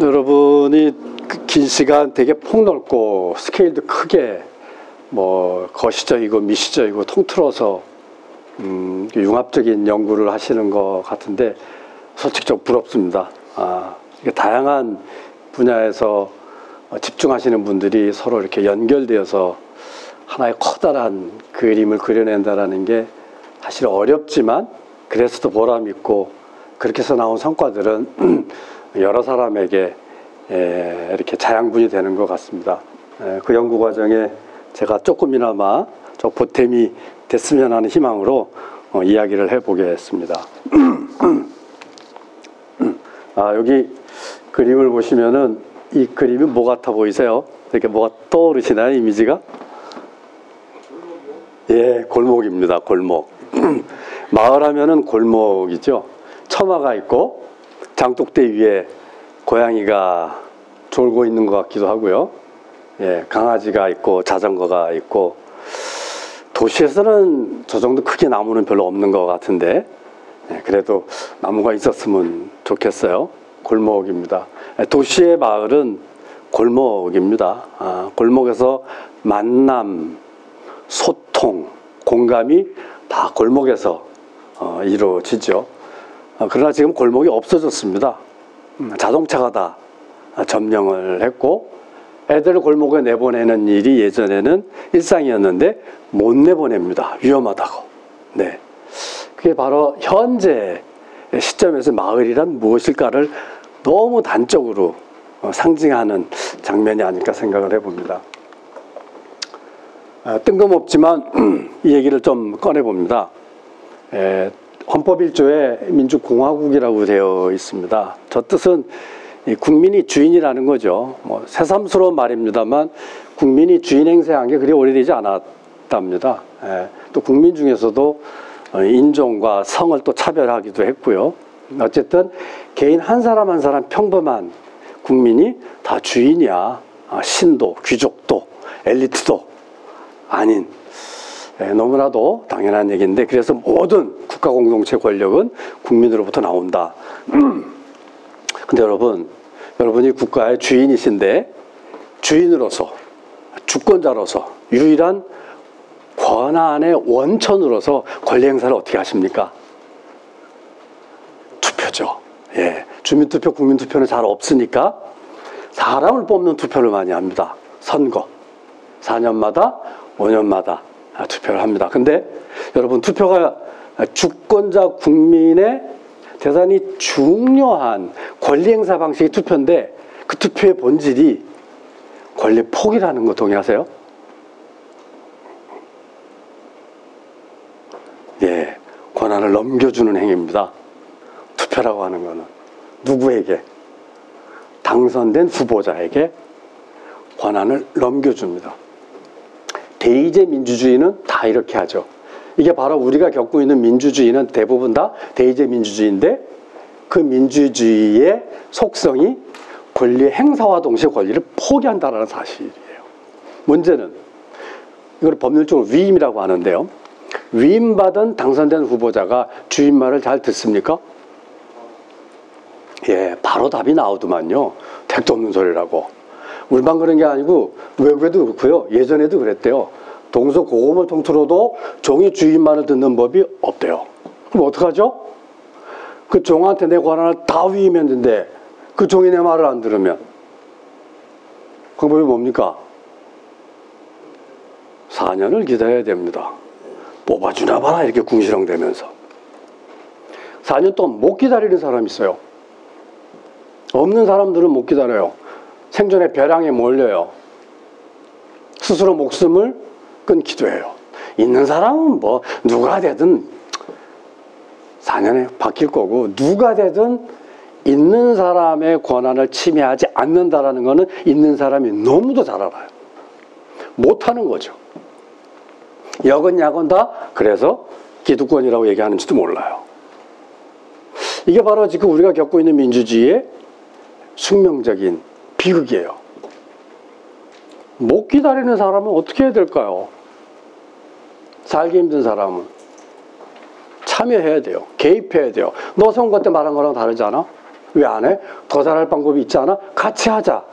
여러분이 긴 시간 되게 폭넓고 스케일도 크게 뭐 거시적이고 미시적이고 통틀어서 융합적인 연구를 하시는 것 같은데 솔직히 좀 부럽습니다. 이게 다양한 분야에서 집중하시는 분들이 서로 이렇게 연결되어서 하나의 커다란 그림을 그려낸다라는 게 사실 어렵지만 그래서도 보람 있고, 그렇게 해서 나온 성과들은 여러 사람에게 이렇게 자양분이 되는 것 같습니다. 그 연구 과정에 제가 조금이나마 보탬이 됐으면 하는 희망으로 이야기를 해보겠습니다. 여기 그림을 보시면은 이 그림이 뭐 같아 보이세요? 이렇게 뭐가 떠오르시나요, 이미지가? 예, 골목입니다. 골목. 마을 하면은 골목이죠. 처마가 있고 장독대 위에 고양이가 졸고 있는 것 같기도 하고요. 예, 강아지가 있고 자전거가 있고. 도시에서는 저 정도 크게 나무는 별로 없는 것 같은데, 그래도 나무가 있었으면 좋겠어요. 골목입니다. 도시의 마을은 골목입니다. 골목에서 만남, 소통, 공감이 다 골목에서 이루어지죠. 그러나 지금 골목이 없어졌습니다. 자동차가 다 점령을 했고, 애들을 골목에 내보내는 일이 예전에는 일상이었는데 못 내보냅니다. 위험하다고. 네, 그게 바로 현재 시점에서 마을이란 무엇일까를 너무 단적으로 상징하는 장면이 아닐까 생각을 해봅니다. 뜬금없지만 이 얘기를 좀 꺼내봅니다. 헌법 1조에 민주공화국이라고 되어 있습니다. 저 뜻은 국민이 주인이라는 거죠. 뭐 새삼스러운 말입니다만 국민이 주인 행세한 게 그리 오래되지 않았답니다. 또 국민 중에서도 인종과 성을 또 차별하기도 했고요. 어쨌든 개인 한 사람 한 사람 평범한 국민이 다 주인이야. 신도, 귀족도, 엘리트도 아닌, 너무나도 당연한 얘기인데, 그래서 모든 국가 공동체 권력은 국민으로부터 나온다. 근데 여러분이 국가의 주인이신데, 주인으로서, 주권자로서, 유일한 권한의 원천으로서 권리 행사를 어떻게 하십니까? 투표죠. 예, 주민투표, 국민투표는 잘 없으니까 사람을 뽑는 투표를 많이 합니다. 선거. 4년마다, 5년마다 투표를 합니다. 근데 여러분, 투표가 주권자 국민의 대단히 중요한 권리 행사 방식이 투표인데, 그 투표의 본질이 권리 포기라는 거 동의하세요? 예, 권한을 넘겨주는 행위입니다. 투표라고 하는 거는 누구에게? 당선된 후보자에게 권한을 넘겨줍니다. 대의제 민주주의는 다 이렇게 하죠. 이게 바로 우리가 겪고 있는 민주주의는 대부분 다 대의제 민주주의인데, 그 민주주의의 속성이 권리 행사와 동시에 권리를 포기한다는 사실이에요. 문제는 이걸 법률적으로 위임이라고 하는데요. 위임받은 당선된 후보자가 주인 말을 잘 듣습니까? 예, 바로 답이 나오더만요. 택도 없는 소리라고. 우리만 그런 게 아니고 외국에도 그렇고요. 예전에도 그랬대요. 동서고금을 통틀어도 종이 주인 말을 듣는 법이 없대요. 그럼 어떡하죠? 그 종한테 내 권한을 다 위임했는데 그 종이 내 말을 안 들으면 방법이 뭡니까? 4년을 기다려야 됩니다. 뽑아주나 봐라 이렇게 궁시렁대면서. 4년 동안 못 기다리는 사람이 있어요. 없는 사람들은 못 기다려요. 생존의 벼랑에 몰려요. 스스로 목숨을 끊기도 해요. 있는 사람은 뭐 누가 되든 4년에 바뀔 거고, 누가 되든 있는 사람의 권한을 침해하지 않는다라는 거는 있는 사람이 너무도 잘 알아요. 못하는 거죠. 여건야건 다 그래서 기득권이라고 얘기하는지도 몰라요. 이게 바로 지금 우리가 겪고 있는 민주주의의 숙명적인 비극이에요. 못 기다리는 사람은 어떻게 해야 될까요? 살기 힘든 사람은 참여해야 돼요. 개입해야 돼요. 너 선거 때 말한 거랑 다르지 않아? 왜 안 해? 더 잘할 방법이 있지 않아? 같이 하자.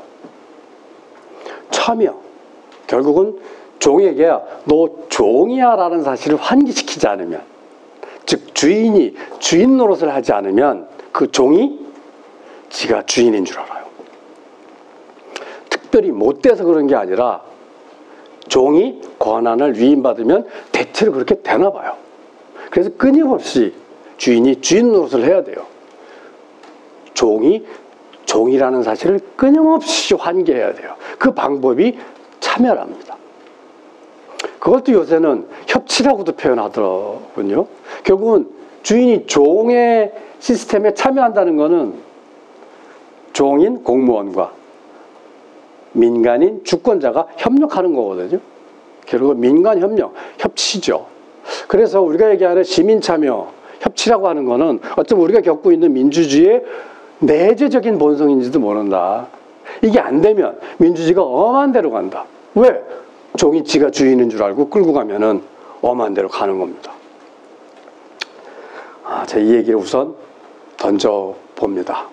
참여. 결국은 종에게 너 종이야 라는 사실을 환기시키지 않으면, 즉 주인이 주인 노릇을 하지 않으면 그 종이 지가 주인인 줄 알아요. 특별히 못돼서 그런 게 아니라 종이 권한을 위임받으면 대체로 그렇게 되나 봐요. 그래서 끊임없이 주인이 주인 노릇을 해야 돼요. 종이 종이라는 사실을 끊임없이 환기해야 돼요. 그 방법이 참여랍니다. 그것도 요새는 협치라고도 표현하더군요. 결국은 주인이 종의 시스템에 참여한다는 것은 종인 공무원과 민간인 주권자가 협력하는 거거든요. 결국 민간 협력, 협치죠. 그래서 우리가 얘기하는 시민 참여, 협치라고 하는 거는 어쩌면 우리가 겪고 있는 민주주의의 내재적인 본성인지도 모른다. 이게 안 되면 민주주의가 엄한 데로 간다. 왜? 종이 지가 주인인 줄 알고 끌고 가면은 엄한 데로 가는 겁니다. 제가 이 얘기를 우선 던져봅니다.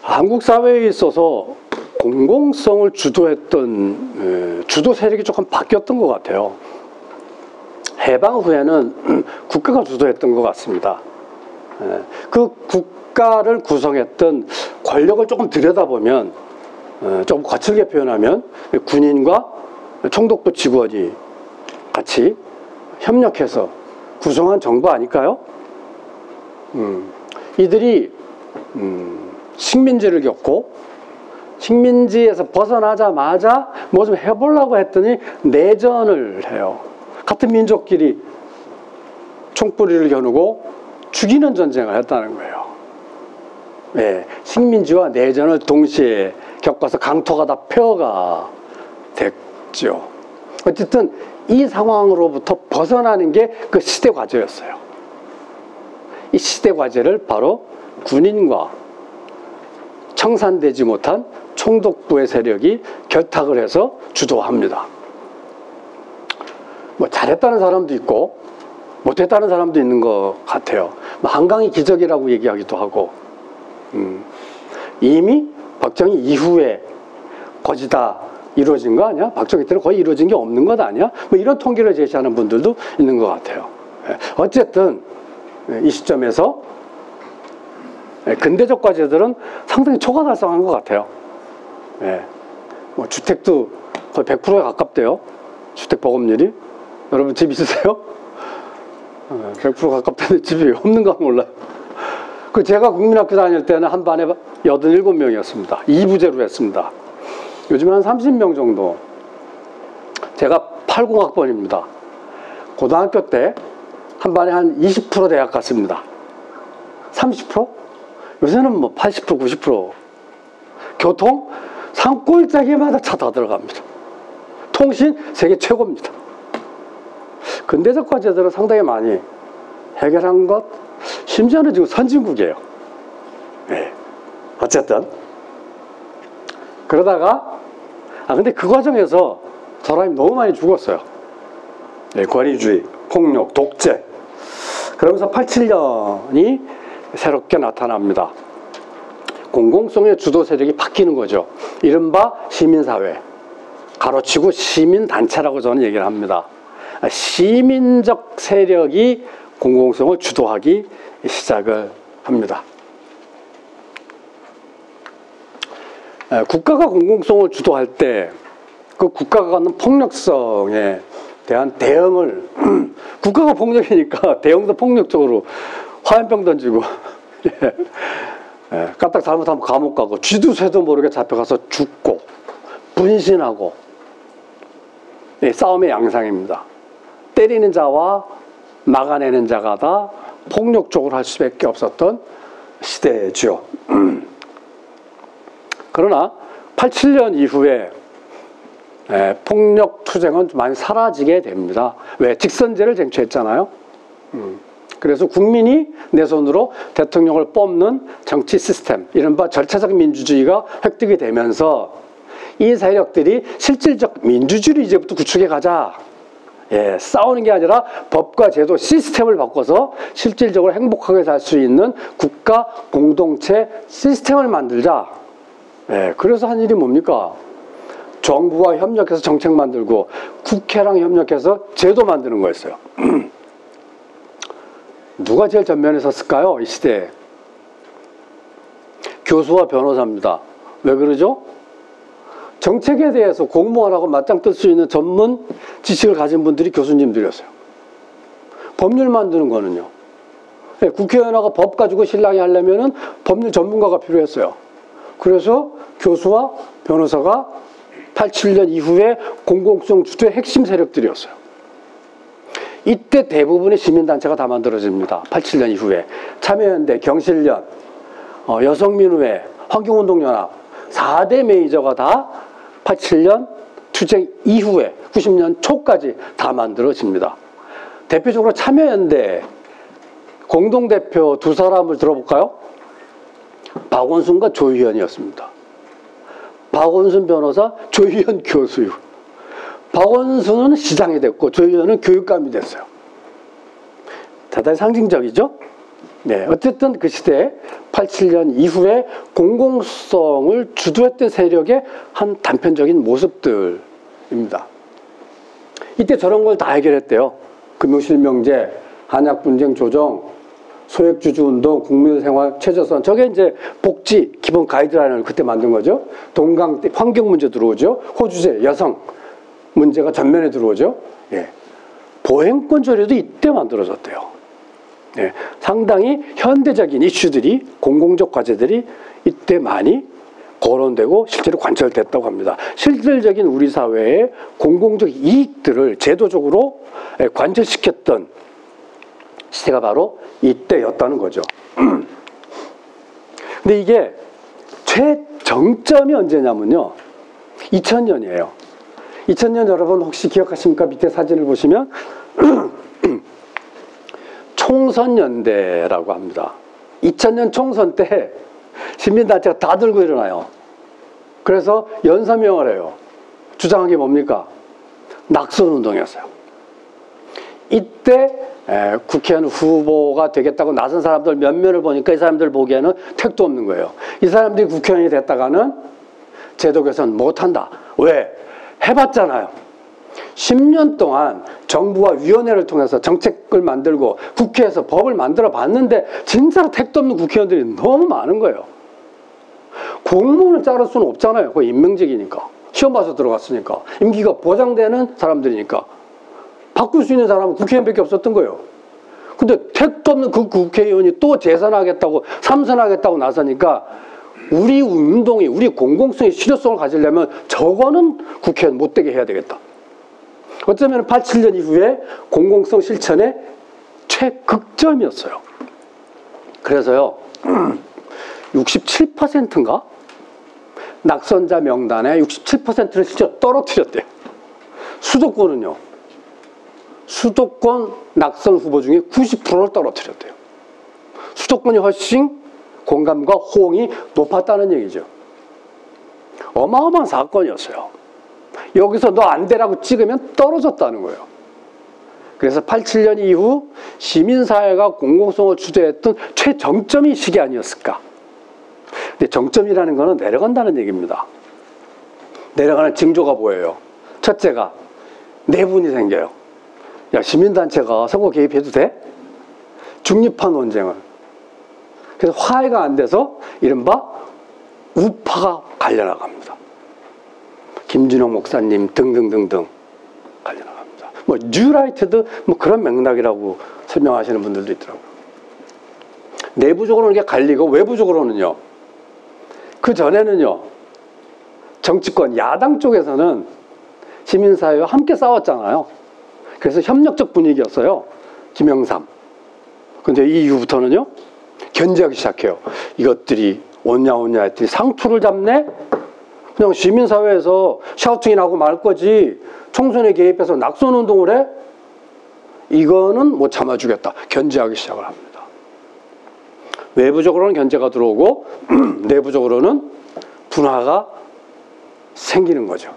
한국 사회에 있어서 공공성을 주도했던 주도 세력이 조금 바뀌었던 것 같아요. 해방 후에는 국가가 주도했던 것 같습니다. 그 국가를 구성했던 권력을 조금 들여다보면, 조금 거칠게 표현하면 군인과 총독부 직원이 같이 협력해서 구성한 정부 아닐까요? 이들이 식민지를 겪고 식민지에서 벗어나자마자 뭐 좀 해보려고 했더니 내전을 해요. 같은 민족끼리 총뿌리를 겨누고 죽이는 전쟁을 했다는 거예요. 네, 식민지와 내전을 동시에 겪어서 강토가 다 폐허가 됐죠. 어쨌든 이 상황으로부터 벗어나는 게 그 시대 과제였어요. 이 시대 과제를 바로 군인과 청산되지 못한 총독부의 세력이 결탁을 해서 주도합니다. 뭐 잘했다는 사람도 있고 못했다는 사람도 있는 것 같아요. 한강이 기적이라고 얘기하기도 하고, 이미 박정희 이후에 거의 다 이루어진 거 아니야? 박정희 때는 거의 이루어진 게 없는 것 아니야? 뭐 이런 통계를 제시하는 분들도 있는 것 같아요. 어쨌든 이 시점에서 근대적 과제들은 상당히 초과달성한 것 같아요. 뭐 주택도 거의 100%에 가깝대요. 주택 보급률이. 여러분 집 있으세요? 100% 가깝다는데 집이 없는가 몰라요. 그 제가 국민학교 다닐 때는 한 반에 87명이었습니다. 2부제로 했습니다. 요즘은 한 30명 정도. 제가 80학번입니다. 고등학교 때 한 반에 한 20% 대학 갔습니다. 30%? 요새는 뭐 80%, 90%. 교통? 산골짜기마다 차 다 들어갑니다. 통신? 세계 최고입니다. 근대적 과제들은 상당히 많이 해결한 것, 심지어는 지금 선진국이에요. 네. 어쨌든 그러다가 근데 그 과정에서 사람이 너무 많이 죽었어요. 네, 권위주의, 폭력, 독재. 그러면서 87년이 새롭게 나타납니다. 공공성의 주도 세력이 바뀌는 거죠. 이른바 시민사회, 가로치고 시민단체라고 저는 얘기를 합니다. 시민적 세력이 공공성을 주도하기 시작을 합니다. 국가가 공공성을 주도할 때 그 국가가 갖는 폭력성에 대한 대응을 국가가 폭력이니까 대응도 폭력적으로 화염병 던지고 까딱 잘못하면 감옥 가고 쥐도 새도 모르게 잡혀가서 죽고 분신하고 싸움의 양상입니다. 때리는 자와 막아내는 자가 다 폭력적으로 할 수밖에 없었던 시대죠. 그러나 87년 이후에 폭력 투쟁은 좀 많이 사라지게 됩니다. 왜? 직선제를 쟁취했잖아요. 그래서 국민이 내 손으로 대통령을 뽑는 정치 시스템, 이른바 절차적 민주주의가 획득이 되면서 이 세력들이 실질적 민주주의를 이제부터 구축해 가자, 예, 싸우는 게 아니라 법과 제도, 시스템을 바꿔서 실질적으로 행복하게 살 수 있는 국가 공동체 시스템을 만들자. 예, 그래서 한 일이 뭡니까? 정부와 협력해서 정책 만들고 국회랑 협력해서 제도 만드는 거였어요. 누가 제일 전면에 섰을까요? 이 시대에. 교수와 변호사입니다. 왜 그러죠? 정책에 대해서 공무원하고 맞짱 뜰 수 있는 전문 지식을 가진 분들이 교수님들이었어요. 법률 만드는 거는요. 국회의원하고 법 가지고 신랑이 하려면은 법률 전문가가 필요했어요. 그래서 교수와 변호사가 87년 이후에 공공성 주도의 핵심 세력들이었어요. 이때 대부분의 시민단체가 다 만들어집니다. 87년 이후에. 참여연대, 경실련, 여성민우회, 환경운동연합 4대 메이저가 다 87년 투쟁 이후에 90년 초까지 다 만들어집니다. 대표적으로 참여연대 공동대표 두 사람을 들어볼까요? 박원순과 조희연이었습니다. 박원순 변호사, 조희연 교수요. 박원순은 시장이 됐고 조희연은 교육감이 됐어요. 대단히 상징적이죠? 네, 어쨌든 그 시대에 87년 이후에 공공성을 주도했던 세력의 한 단편적인 모습들입니다. 이때 저런 걸 다 해결했대요. 금융실명제, 한약분쟁 조정, 소액주주운동, 국민생활 최저선. 저게 이제 복지 기본 가이드라인을 그때 만든 거죠. 동강 환경 문제 들어오죠. 호주제, 여성 문제가 전면에 들어오죠. 예. 보행권 조례도 이때 만들어졌대요. 예. 상당히 현대적인 이슈들이, 공공적 과제들이 이때 많이 거론되고 실제로 관철됐다고 합니다. 실질적인 우리 사회의 공공적 이익들을 제도적으로 관철시켰던 시대가 바로 이때였다는 거죠. 근데 이게 최정점이 언제냐면요. 2000년이에요. 2000년 여러분 혹시 기억하십니까? 밑에 사진을 보시면 총선연대라고 합니다. 2000년 총선 때 시민단체가 다 들고 일어나요. 그래서 연서명을 해요. 주장한 게 뭡니까? 낙선운동이었어요. 이때 국회의원 후보가 되겠다고 나선 사람들 몇 면을 보니까 이 사람들 보기에는 택도 없는 거예요. 이 사람들이 국회의원이 됐다가는 제도 개선 못한다. 왜? 해봤잖아요. 10년 동안 정부와 위원회를 통해서 정책을 만들고 국회에서 법을 만들어 봤는데 진짜로 택도 없는 국회의원들이 너무 많은 거예요. 공무원을 자를 수는 없잖아요. 그거 임명직이니까. 시험 봐서 들어갔으니까. 임기가 보장되는 사람들이니까. 바꿀 수 있는 사람은 국회의원밖에 없었던 거예요. 근데 택도 없는 그 국회의원이 또 재선하겠다고, 삼선하겠다고 나서니까 우리 운동이, 우리 공공성의 실효성을 가지려면 저거는 국회의원 못되게 해야 되겠다. 어쩌면 87년 이후에 공공성 실천의 최극점이었어요. 그래서요, 67%인가? 낙선자 명단의 67%를 실제로 떨어뜨렸대요. 수도권은요. 수도권 낙선 후보 중에 90%를 떨어뜨렸대요. 수도권이 훨씬 공감과 호응이 높았다는 얘기죠. 어마어마한 사건이었어요. 여기서 너 안 되라고 찍으면 떨어졌다는 거예요. 그래서 87년 이후 시민사회가 공공성을 주도했던 최정점이 시기 아니었을까. 근데 정점이라는 거는 내려간다는 얘기입니다. 내려가는 징조가 보여요. 첫째가 내분이 생겨요. 야, 시민단체가 선거 개입해도 돼? 중립한 논쟁을. 그래서 화해가 안 돼서 이른바 우파가 갈려나갑니다. 김준영 목사님 등등등등 갈려나갑니다. 뭐 뉴라이트도 뭐 그런 맥락이라고 설명하시는 분들도 있더라고요. 내부적으로는 이게 갈리고 외부적으로는요. 그 전에는요. 정치권 야당 쪽에서는 시민사회와 함께 싸웠잖아요. 그래서 협력적 분위기였어요. 김영삼. 근데 이 이후부터는요. 견제하기 시작해요. 이것들이 오냐 했더니 상투를 잡네? 그냥 시민사회에서 샤우팅이 나고 말 거지 총선에 개입해서 낙선운동을 해? 이거는 못 참아주겠다. 견제하기 시작을 합니다. 외부적으로는 견제가 들어오고 내부적으로는 분화가 생기는 거죠.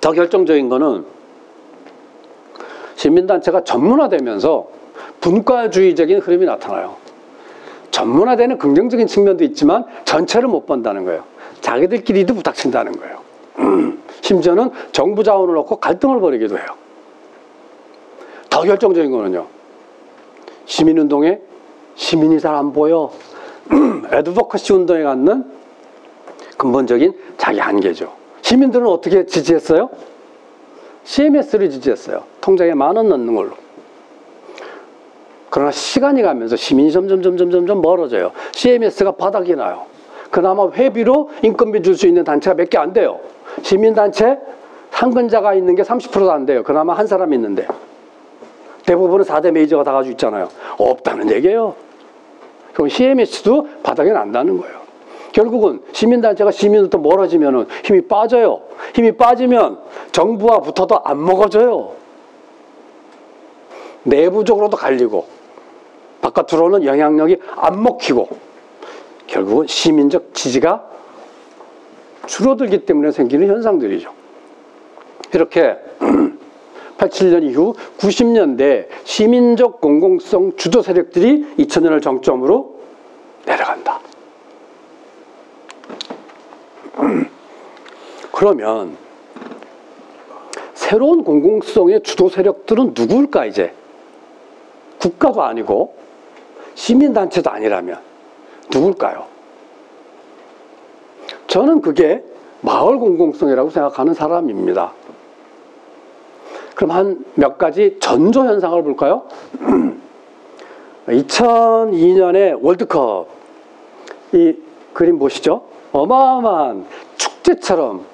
더 결정적인 거는 시민단체가 전문화되면서 분과주의적인 흐름이 나타나요. 전문화되는 긍정적인 측면도 있지만 전체를 못 본다는 거예요. 자기들끼리도 부닥친다는 거예요. 심지어는 정부 자원을 놓고 갈등을 벌이기도 해요. 더 결정적인 거는요. 시민운동에 시민이 잘 안 보여. 애드보커시 운동에 갖는 근본적인 자기 한계죠. 시민들은 어떻게 지지했어요? CMS를 지지했어요. 통장에 10,000원 넣는 걸로. 그러나 시간이 가면서 시민이 점점 멀어져요. CMS가 바닥이 나요. 그나마 회비로 인건비 줄 수 있는 단체가 몇 개 안 돼요. 시민단체 상근자가 있는 게 30%도 안 돼요. 그나마 한 사람이 있는데. 대부분은 4대 메이저가 다 가지고 있잖아요. 없다는 얘기예요. 그럼 CMS도 바닥에 난다는 거예요. 결국은 시민단체가 시민으로부터 멀어지면 힘이 빠져요. 힘이 빠지면 정부와 붙어도 안 먹어져요. 내부적으로도 갈리고 바깥으로는 영향력이 안 먹히고 결국은 시민적 지지가 줄어들기 때문에 생기는 현상들이죠. 이렇게 87년 이후 90년대 시민적 공공성 주도 세력들이 2000년을 정점으로 내려간다. 그러면 새로운 공공성의 주도 세력들은 누구일까 이제? 국가도 아니고 시민단체도 아니라면 누굴까요? 저는 그게 마을 공공성이라고 생각하는 사람입니다. 그럼 한 몇 가지 전조 현상을 볼까요? 2002년에 월드컵 이 그림 보시죠? 어마어마한 축제처럼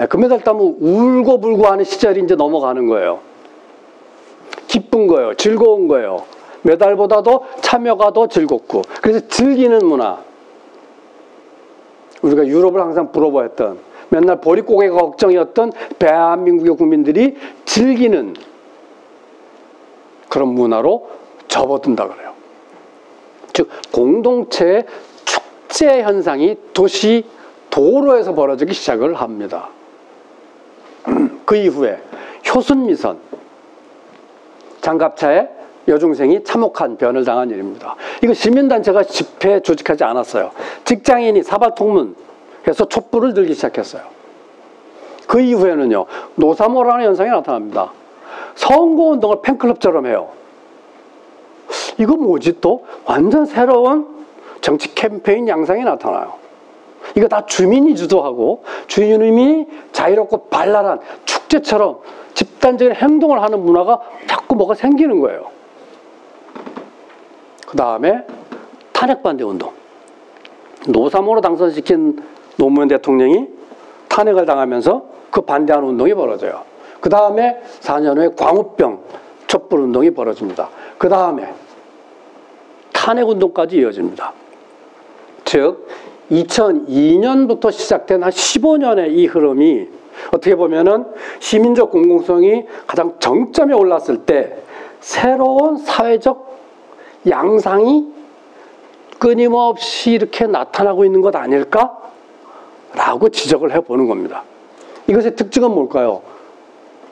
금메달 따면 울고 불고 하는 시절이 이제 넘어가는 거예요. 기쁜 거예요. 즐거운 거예요. 메달보다도 참여가 더 즐겁고 그래서 즐기는 문화. 우리가 유럽을 항상 부러워했던 맨날 보릿고개가 걱정이었던 대한민국의 국민들이 즐기는 그런 문화로 접어든다 그래요. 즉 공동체의 축제 현상이 도시 도로에서 벌어지기 시작을 합니다. 그 이후에 효순미선 장갑차에 여중생이 참혹한 변을 당한 일입니다. 이거 시민단체가 집회 조직하지 않았어요. 직장인이 사발통문해서 촛불을 들기 시작했어요. 그 이후에는요. 노사모라는 현상이 나타납니다. 선거운동을 팬클럽처럼 해요. 이거 뭐지 또? 완전 새로운 정치 캠페인 양상이 나타나요. 이거 다 주민이 주도하고 주민이 자유롭고 발랄한 축제처럼 집단적인 행동을 하는 문화가 자꾸 뭐가 생기는 거예요. 그 다음에 탄핵반대 운동. 노사모로 당선시킨 노무현 대통령이 탄핵을 당하면서 그 반대하는 운동이 벌어져요. 그 다음에 4년 후에 광우병 촛불 운동이 벌어집니다. 그 다음에 탄핵 운동까지 이어집니다. 즉 2002년부터 시작된 한 15년의 이 흐름이 어떻게 보면은 시민적 공공성이 가장 정점에 올랐을 때 새로운 사회적 양상이 끊임없이 이렇게 나타나고 있는 것 아닐까라고 지적을 해보는 겁니다. 이것의 특징은 뭘까요?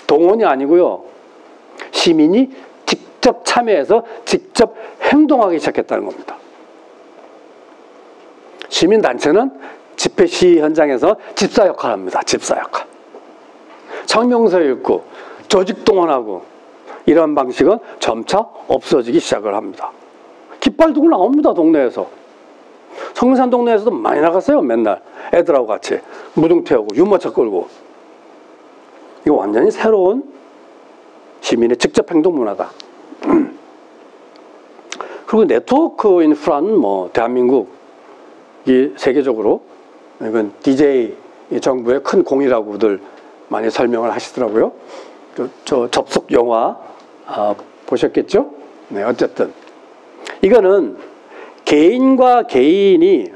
동원이 아니고요. 시민이 직접 참여해서 직접 행동하기 시작했다는 겁니다. 시민단체는 집회 시위 현장에서 집사 역할을 합니다. 집사 역할. 성명서 읽고 조직 동원하고 이런 방식은 점차 없어지기 시작을 합니다. 깃발 두고 나옵니다. 동네에서. 성산 동네에서도 많이 나갔어요. 맨날 애들하고 같이 무등 태우고 유모차 끌고. 이거 완전히 새로운 시민의 직접 행동 문화다. 그리고 네트워크 인프라는 뭐 대한민국 이 세계적으로 이건 DJ 정부의 큰 공이라고들 많이 설명을 하시더라고요. 저 접속 영화 보셨겠죠? 네, 어쨌든 이거는 개인과 개인이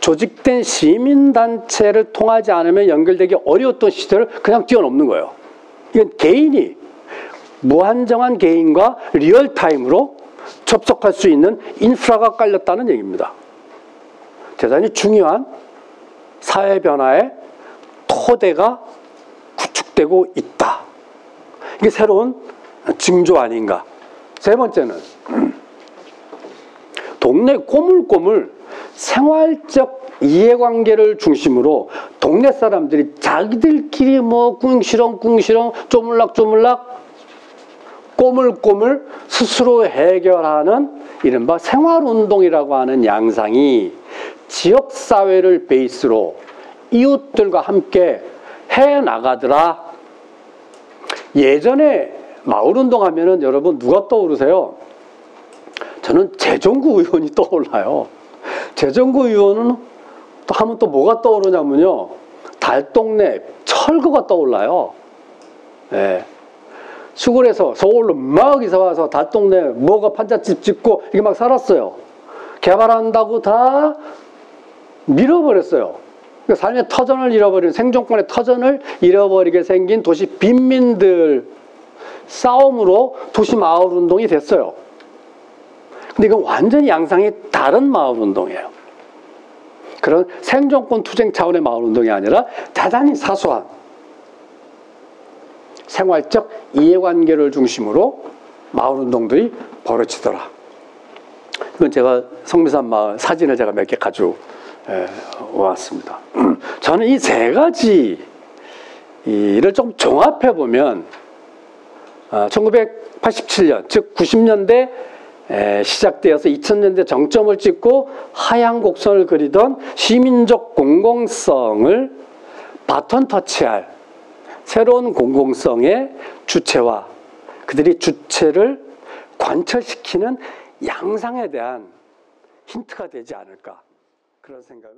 조직된 시민단체를 통하지 않으면 연결되기 어려웠던 시대를 그냥 뛰어넘는 거예요. 이건 개인이 무한정한 개인과 리얼타임으로 접속할 수 있는 인프라가 깔렸다는 얘기입니다. 대단히 중요한 사회 변화의 토대가 구축되고 있다. 이게 새로운 징조 아닌가. 세 번째는 동네 꼬물꼬물 생활적 이해관계를 중심으로 동네 사람들이 자기들끼리 뭐 꿍시렁 쪼물락쪼물락 꼬물꼬물 스스로 해결하는 이른바 생활운동이라고 하는 양상이 지역사회를 베이스로 이웃들과 함께 해나가더라. 예전에 마을운동 하면은 여러분 누가 떠오르세요? 저는 재정구 의원이 떠올라요. 재정구 의원은 또 하면 또 뭐가 떠오르냐면요. 달동네 철거가 떠올라요. 네. 시골에서 서울로 막 이사 와서 달동네 뭐가 판잣집 짓고 이게 막 살았어요. 개발한다고 다 밀어버렸어요. 그러니까 삶의 터전을 잃어버린, 생존권의 터전을 잃어버리게 생긴 도시 빈민들 싸움으로 도시 마을 운동이 됐어요. 근데 이건 완전히 양상이 다른 마을 운동이에요. 그런 생존권 투쟁 차원의 마을 운동이 아니라 대단히 사소한 생활적 이해관계를 중심으로 마을 운동들이 벌어지더라. 이건 제가 성미산 마을 사진을 제가 몇 개 가지고 왔습니다. 저는 이 세 가지를 좀 종합해 보면 1987년 즉 90년대 시작되어서 2000년대 정점을 찍고 하향 곡선을 그리던 시민적 공공성을 바톤 터치할 새로운 공공성의 주체와 그들이 주체를 관철시키는 양상에 대한 힌트가 되지 않을까 그런 생각을